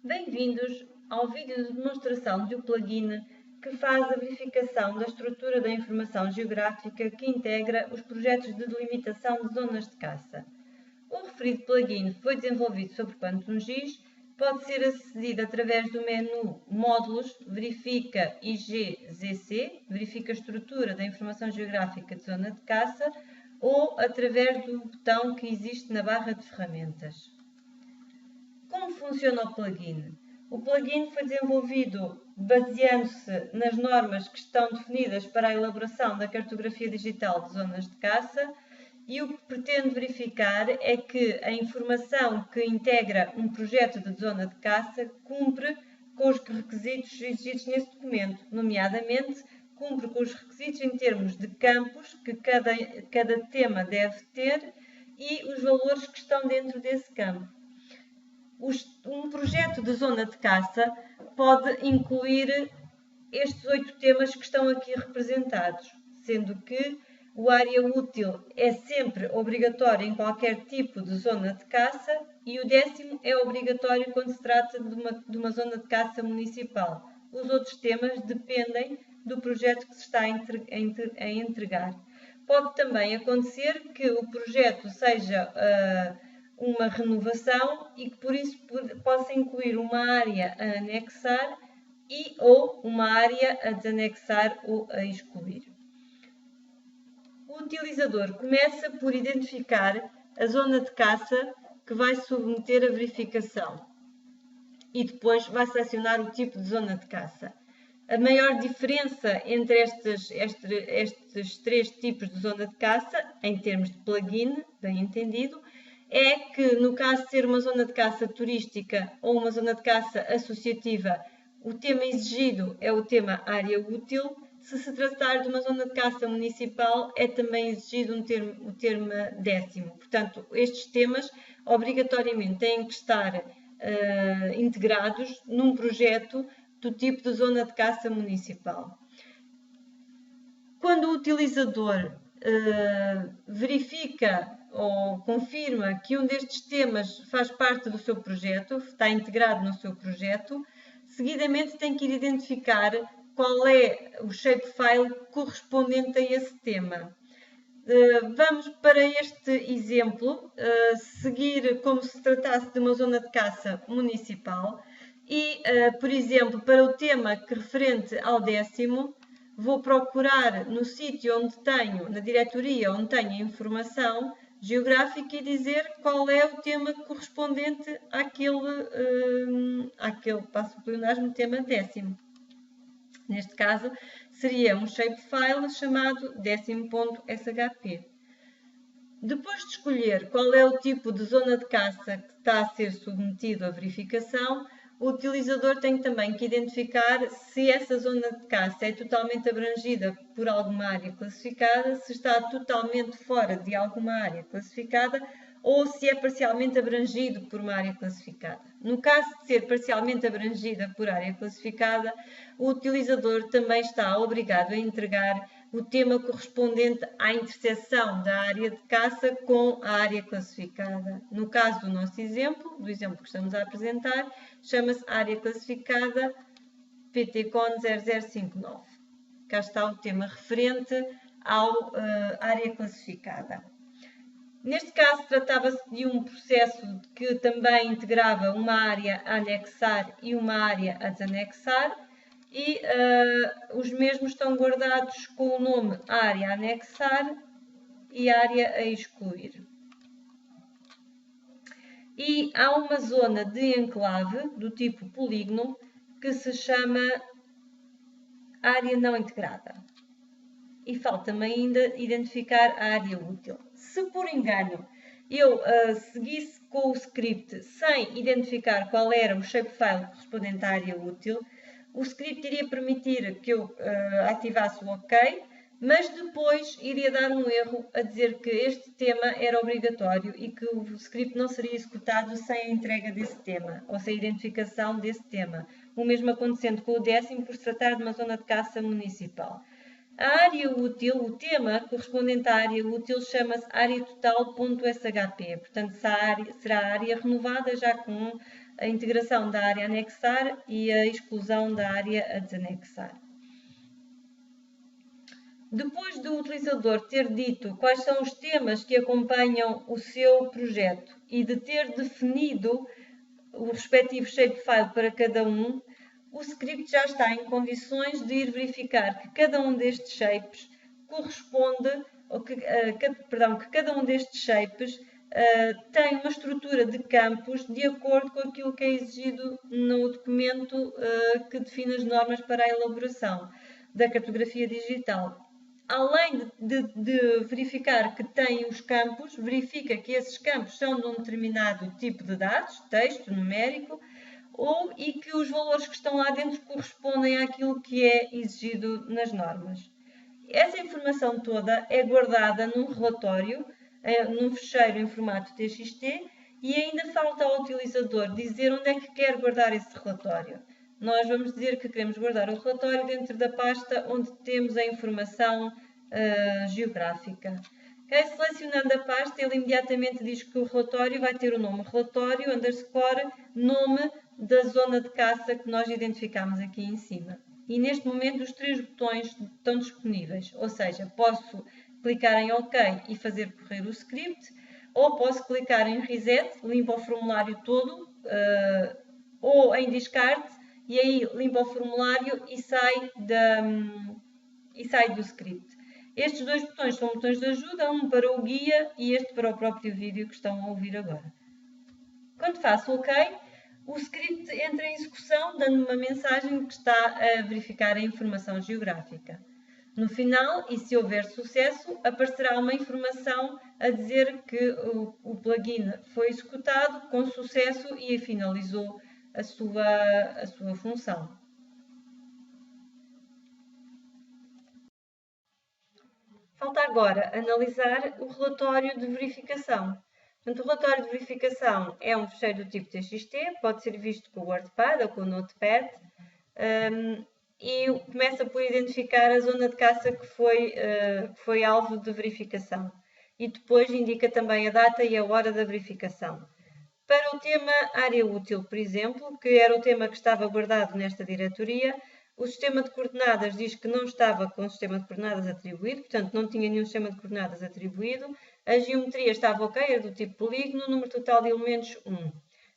Bem-vindos ao vídeo de demonstração de um plugin que faz a verificação da estrutura da informação geográfica que integra os projetos de delimitação de zonas de caça. O referido plugin foi desenvolvido sobre PanTungis, pode ser acedido através do menu Módulos, verifica IGZC, verifica a estrutura da informação geográfica de zona de caça, ou através do botão que existe na barra de ferramentas. Como funciona o plugin? O plugin foi desenvolvido baseando-se nas normas que estão definidas para a elaboração da cartografia digital de zonas de caça e o que pretende verificar é que a informação que integra um projeto de zona de caça cumpre com os requisitos exigidos nesse documento, nomeadamente cumpre com os requisitos em termos de campos que cada tema deve ter e os valores que estão dentro desse campo. Um projeto de zona de caça pode incluir estes 8 temas que estão aqui representados, sendo que o área útil é sempre obrigatório em qualquer tipo de zona de caça e o 10º é obrigatório quando se trata de uma zona de caça municipal. Os outros temas dependem do projeto que se está a entregar. Pode também acontecer que o projeto seja uma renovação e que por isso possa incluir uma área a anexar ou uma área a desanexar ou a excluir. O utilizador começa por identificar a zona de caça que vai submeter a verificação e depois vai selecionar o tipo de zona de caça. A maior diferença entre estes 3 tipos de zona de caça, em termos de plugin, bem entendido, é que no caso de ser uma zona de caça turística ou uma zona de caça associativa, o tema exigido é o tema área útil. Se tratar de uma zona de caça municipal, é também exigido o termo 10º. Portanto, estes temas obrigatoriamente têm que estar integrados num projeto do tipo de zona de caça municipal. Quando o utilizador verifica ou confirma que um destes temas faz parte do seu projeto, está integrado no seu projeto, seguidamente tem que ir identificar qual é o shapefile correspondente a esse tema. Vamos para este exemplo, seguir como se tratasse de uma zona de caça municipal e, por exemplo, para o tema que referente ao 10º, vou procurar no sítio onde tenho, na diretoria onde tenho a informação geográfica e dizer qual é o tema correspondente àquele passo o pleonasmo, tema 10º. Neste caso, seria um shapefile chamado 10º.shp. Depois de escolher qual é o tipo de zona de caça que está a ser submetido à verificação, o utilizador tem também que identificar se essa zona de caça é totalmente abrangida por alguma área classificada, se está totalmente fora de alguma área classificada ou se é parcialmente abrangido por uma área classificada. No caso de ser parcialmente abrangida por área classificada, o utilizador também está obrigado a entregar o tema correspondente à interseção da área de caça com a área classificada. No caso do nosso exemplo, do exemplo que estamos a apresentar, chama-se área classificada PTCON 0059. Cá está o tema referente à área classificada. Neste caso, tratava-se de um processo que também integrava uma área a anexar e uma área a desanexar e os mesmos estão guardados com o nome área a anexar e área a excluir. E há uma zona de enclave do tipo polígono que se chama área não integrada. E falta-me ainda identificar a área útil. Se por engano eu seguisse com o script sem identificar qual era o shapefile correspondente à área útil, o script iria permitir que eu ativasse o OK, mas depois iria dar um erro a dizer que este tema era obrigatório e que o script não seria executado sem a entrega desse tema, ou sem a identificação desse tema. O mesmo acontecendo com o 10º por se tratar de uma zona de caça municipal. A área útil, o tema correspondente à área útil, chama-se área total.shp, portanto será a área renovada já com a integração da área a anexar e a exclusão da área a desanexar. Depois do utilizador ter dito quais são os temas que acompanham o seu projeto e de ter definido o respectivo shapefile para cada um, o script já está em condições de ir verificar que cada um destes shapes corresponde, ou que cada um destes shapes tem uma estrutura de campos de acordo com aquilo que é exigido no documento que define as normas para a elaboração da cartografia digital. Além de verificar que tem os campos, verifica que esses campos são de um determinado tipo de dados, texto, numérico, e que os valores que estão lá dentro correspondem àquilo que é exigido nas normas. Essa informação toda é guardada num relatório, num fecheiro em formato TXT, e ainda falta ao utilizador dizer onde é que quer guardar esse relatório. Nós vamos dizer que queremos guardar o relatório dentro da pasta onde temos a informação geográfica. Selecionando a pasta, ele imediatamente diz que o relatório vai ter o nome relatório _ nome da zona de caça que nós identificamos aqui em cima. E neste momento os 3 botões estão disponíveis, ou seja, posso clicar em OK e fazer correr o script, ou posso clicar em Reset, limpa o formulário todo, ou em Discard, e aí limpa o formulário e sai do script. Estes 2 botões são botões de ajuda, um para o guia e este para o próprio vídeo que estão a ouvir agora. Quando faço OK, o script entra em execução, dando uma mensagem que está a verificar a informação geográfica. No final, e se houver sucesso, aparecerá uma informação a dizer que o plugin foi executado com sucesso e finalizou a sua função. Falta agora analisar o relatório de verificação. Portanto, o relatório de verificação é um fecheiro do tipo TXT, pode ser visto com o WordPad ou com o Notepad, e começa por identificar a zona de caça que foi alvo de verificação. E depois indica também a data e a hora da verificação. Para o tema área útil, por exemplo, que era o tema que estava guardado nesta diretoria, o sistema de coordenadas diz que não estava com o sistema de coordenadas atribuído, portanto não tinha nenhum sistema de coordenadas atribuído. A geometria estava ok, era do tipo polígono, número total de elementos 1.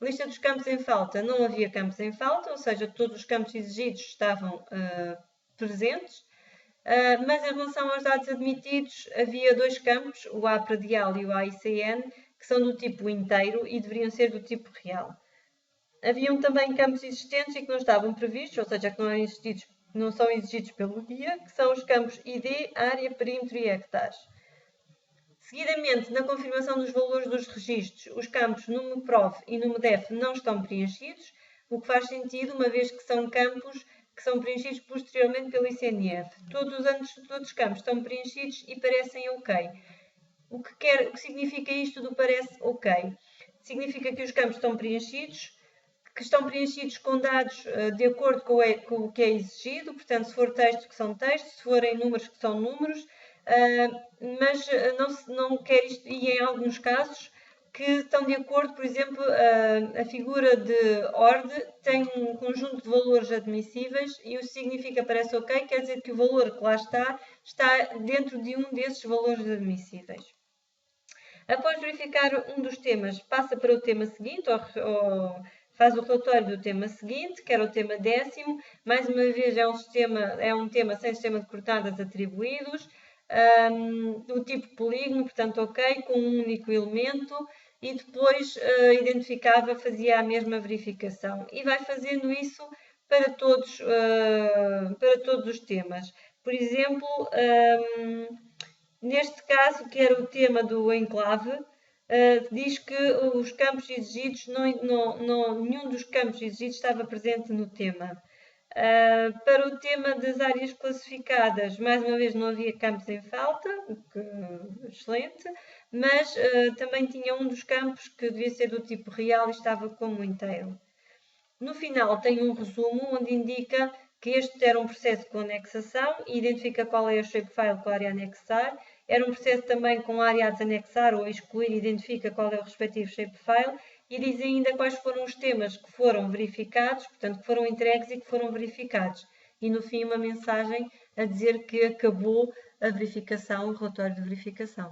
Lista dos campos em falta, não havia campos em falta, ou seja, todos os campos exigidos estavam presentes. Mas em relação aos dados admitidos, havia 2 campos, o A predial e o AICN, que são do tipo inteiro e deveriam ser do tipo real. Haviam também campos existentes e que não estavam previstos, ou seja, que não são exigidos pelo guia, que são os campos ID, área, perímetro e hectares. Seguidamente, na confirmação dos valores dos registros, os campos NUMEPROV e NUMEDEF não estão preenchidos, o que faz sentido, uma vez que são campos que são preenchidos posteriormente pelo ICNF. Todos os campos estão preenchidos e parecem ok. O que significa isto do parece ok? Significa que os campos estão preenchidos, com dados de acordo com o que é exigido, portanto, se for texto, que são textos, se forem números, que são números, mas não quer isto, e em alguns casos, que estão de acordo, por exemplo, a figura de ordem tem um conjunto de valores admissíveis e o significa parece ok, quer dizer que o valor que lá está dentro de um desses valores admissíveis. Após verificar um dos temas, passa para o tema seguinte, ou faz o relatório do tema seguinte, que era o tema 10º. Mais uma vez é um tema sem sistema de coordenadas atribuídos, do tipo polígono, portanto ok, com um único elemento, e depois fazia a mesma verificação. E vai fazendo isso para todos os temas. Por exemplo, neste caso, que era o tema do enclave, diz que os campos exigidos, nenhum dos campos exigidos estava presente no tema. Para o tema das áreas classificadas, mais uma vez não havia campos em falta, o que é excelente, mas também tinha um dos campos que devia ser do tipo real e estava como inteiro. No final tem um resumo onde indica que este era um processo com anexação e identifica qual é o shapefile com a área a anexar. Era um processo também com a área a desanexar ou a excluir e identifica qual é o respectivo shapefile. e diz ainda quais foram os temas que foram verificados, portanto, que foram entregues e que foram verificados. E no fim uma mensagem a dizer que acabou a verificação, o relatório de verificação.